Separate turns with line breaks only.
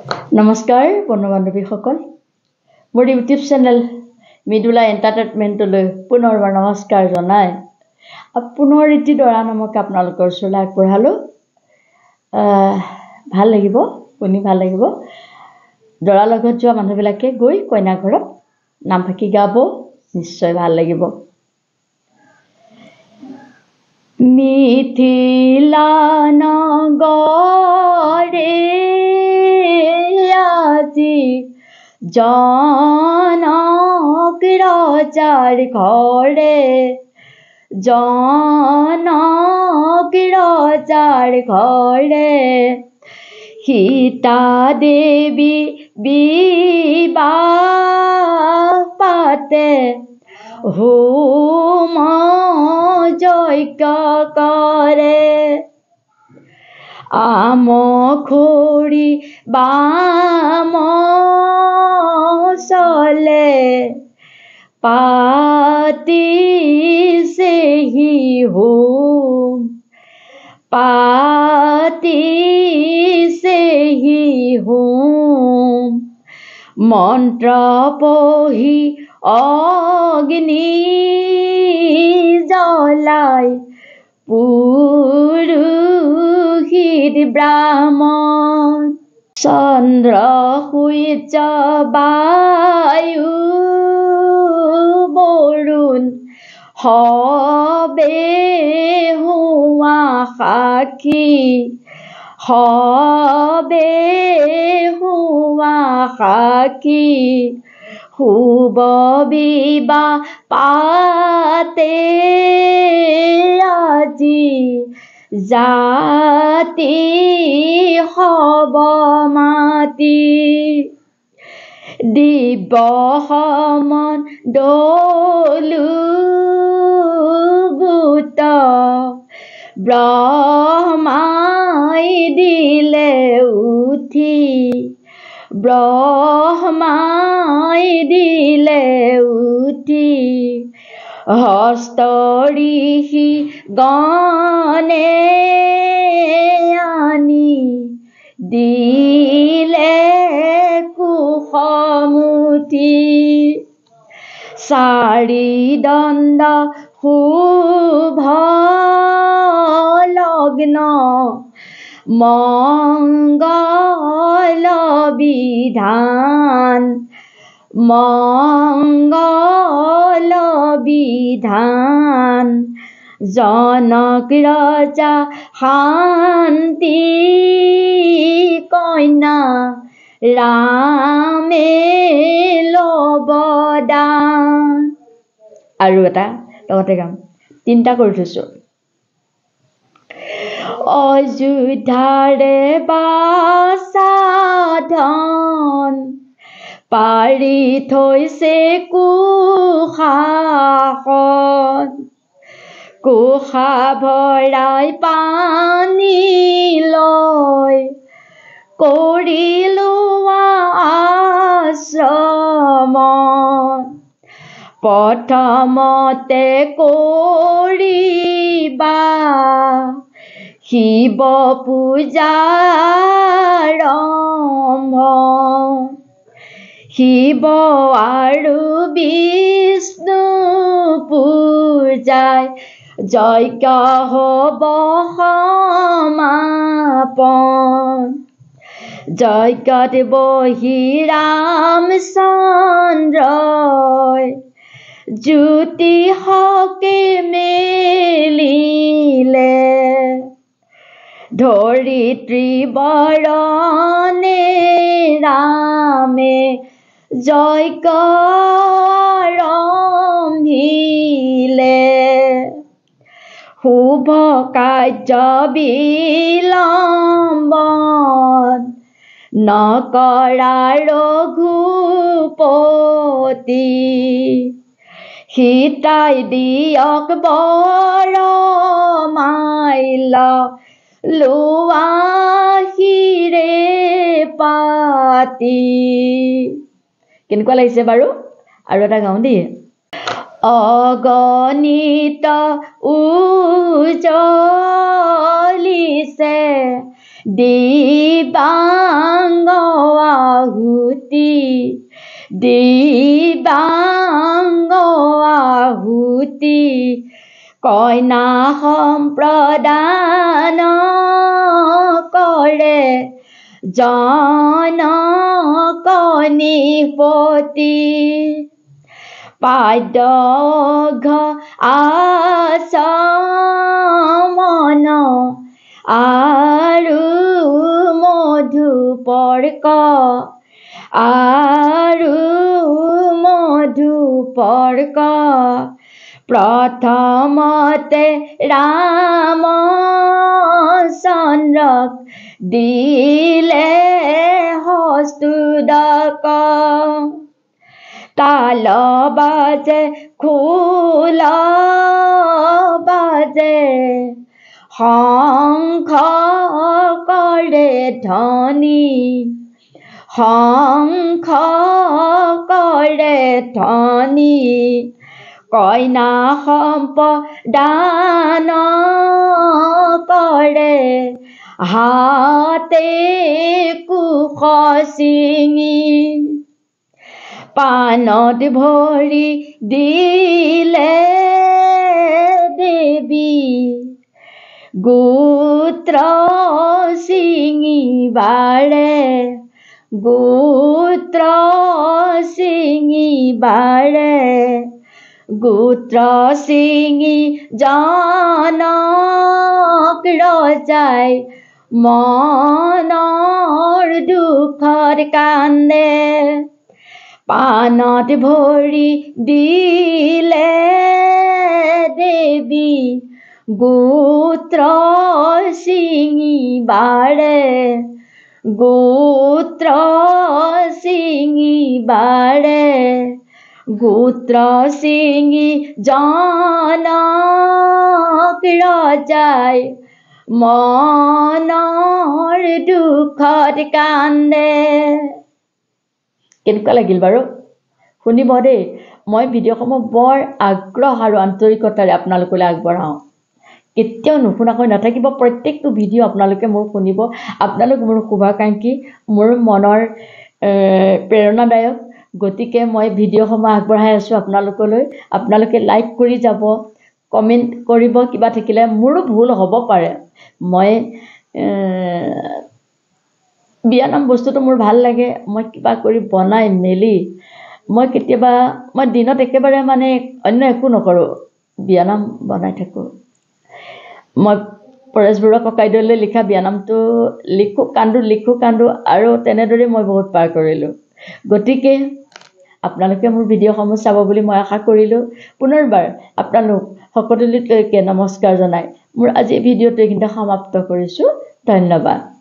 নমস্কাৰ বন্ধু বান্ধৱীসকল, মোৰ ইউটিউব চেনেল মৃদুলা এণ্টাৰটেইনমেণ্টলৈ পুনৰবাৰ নমস্কাৰ জনাই পুনৰ এটি দৰা নামক আপোনালোকৰ ওচৰলৈ আগবঢ়ালোঁ। ভাল লাগিব, শুনি ভাল লাগিব। দৰাৰ লগত যোৱা মানুহবিলাকে গৈ কইনা ঘৰত নাম ফাকি গাব, নিশ্চয় ভাল লাগিব। মিথিলা নগৰে আজি জনক ৰজাৰ ঘৰে, জনক ৰজাৰ ঘৰে সীতা দেৱী বিবাহ পাতে, হোম যজ্ঞ কৰে। আম খৰি বাম চলে, পাতিছেহি হোম, পাতিছেহি হোম। মন্ত্ৰ পঢ়ি অগ্নি জ্বলাই, পুৰোহিত ব্ৰাহ্মণ চন্দ্ৰ সূৰ্য বায়ু বৰুণ সবে হোৱা সাক্ষী, সবে হোৱা সাক্ষী। শুভ বিবাহ পাতে আজি জাতি সব মাতি, দিব্য সমান দলুভূত ব্ৰহ্মাই দিলে উঠি, ব্ৰহ্মাই দিলে উঠি। হস্ত ঋষি গণে আনি দিলে কুশমুঠি, চাৰি দণ্ড শুভ লগ্ন মংগল বিধান, মংগল বিধান। জনক ৰজা শান্তি কন্যা ৰামে ল'ব দান। আৰু এটা লগতে গাম, তিনিটা কৰি থৈছোঁ। অযোধ্যাৰে বাছা ধন, পাৰি থৈছে কুশাসন, কুশা ভৰাই পানী লৈ কৰিলো আশ্ৰমণ। প্ৰথমতে কৰিবা শিৱ পূজাৰম্ভ, শিৱ আৰু বিষ্ণু পূজাই যজ্ঞ হ'ব সমাপন। যজ্ঞত বহি ৰামচন্দ্ৰই জ্যোতি হকে মেলিলে, ধৰিত্ৰী বৰণে ৰামে যজ্ঞ আৰম্ভিলে। শুভ কাৰ্য বিলম্বন নকৰা ৰঘুপতি, সীতাই দিয়ক বৰমাল্য লোৱা শিৰে পাতি। কেনেকুৱা লাগিছে বাৰু? আৰু এটা গাওঁ দেই। অগণিত উজ্জ্বলিছে দিবাংগ দিবাংগ আহুতি কইনা সম্প্ৰদান কৰে জনক নিপতি পাদ্য আচমন আৰু মধুপৰ্ক প্ৰথমতে ৰামচন্দ্ৰক দিলে হস্তুদক তাল বাজে খোল বাজে শংখ কৰে ধ্বনি শংখ কৰে ধ্বনি কইনা সম্প্ৰদান কৰে হাতে কুশ ছিঙি পানত ভৰি দিলে দেৱী গোত্ৰ ছিঙিবাৰে গোত্ৰ ছিঙি জনক ৰজাই মনৰ দুখত কান্দে পানত ভৰি দিলে দেৱী গোত্ৰ ছিঙিবাৰে গোত্ৰ ছিঙি জনক ৰজাই মনৰ দুখত কান্দে কেনেকুৱা লাগিল বাৰু শুনিব দেই মই ভিডিঅ'সমূহ বৰ আগ্ৰহ আৰু আন্তৰিকতাৰে আপোনালোকলৈ আগবঢ়াওঁ কেতিয়াও নুশুনাকৈ নাথাকিব প্ৰত্যেকটো ভিডিঅ' আপোনালোকে মোৰ শুনিব আপোনালোক মোৰ শুভাকাংক্ষী মোৰ মনৰ প্ৰেৰণাদায়ক গতিকে মই ভিডিঅ'সমূহ আগবঢ়াই আছোঁ আপোনালোকলৈ আপোনালোকে লাইক কৰি যাব কমেণ্ট কৰিব কিবা থাকিলে মোৰো ভুল হ'ব পাৰে মই বিয়ানাম বস্তুটো মোৰ ভাল লাগে মই কিবা কৰি বনাই মেলি মই কেতিয়াবা মই দিনত একেবাৰে মানে অন্য একো নকৰোঁ বিয়ানাম বনাই থাকোঁ মই পৰেশ বৰুৱা ককাইদেউলৈ লিখা বিয়ানামটো লিখোঁ কান্দো আৰু তেনেদৰে মই বহুত পাৰ কৰিলোঁ গতিকে আপোনালোকে মোৰ ভিডিঅ'সমূহ চাব বুলি মই আশা কৰিলোঁ পুনৰবাৰ আপোনালোক সকলোলৈকে নমস্কাৰ জনাই মোৰ আজি ভিডিঅ'টো এইখিনিতে সমাপ্ত কৰিছোঁ ধন্যবাদ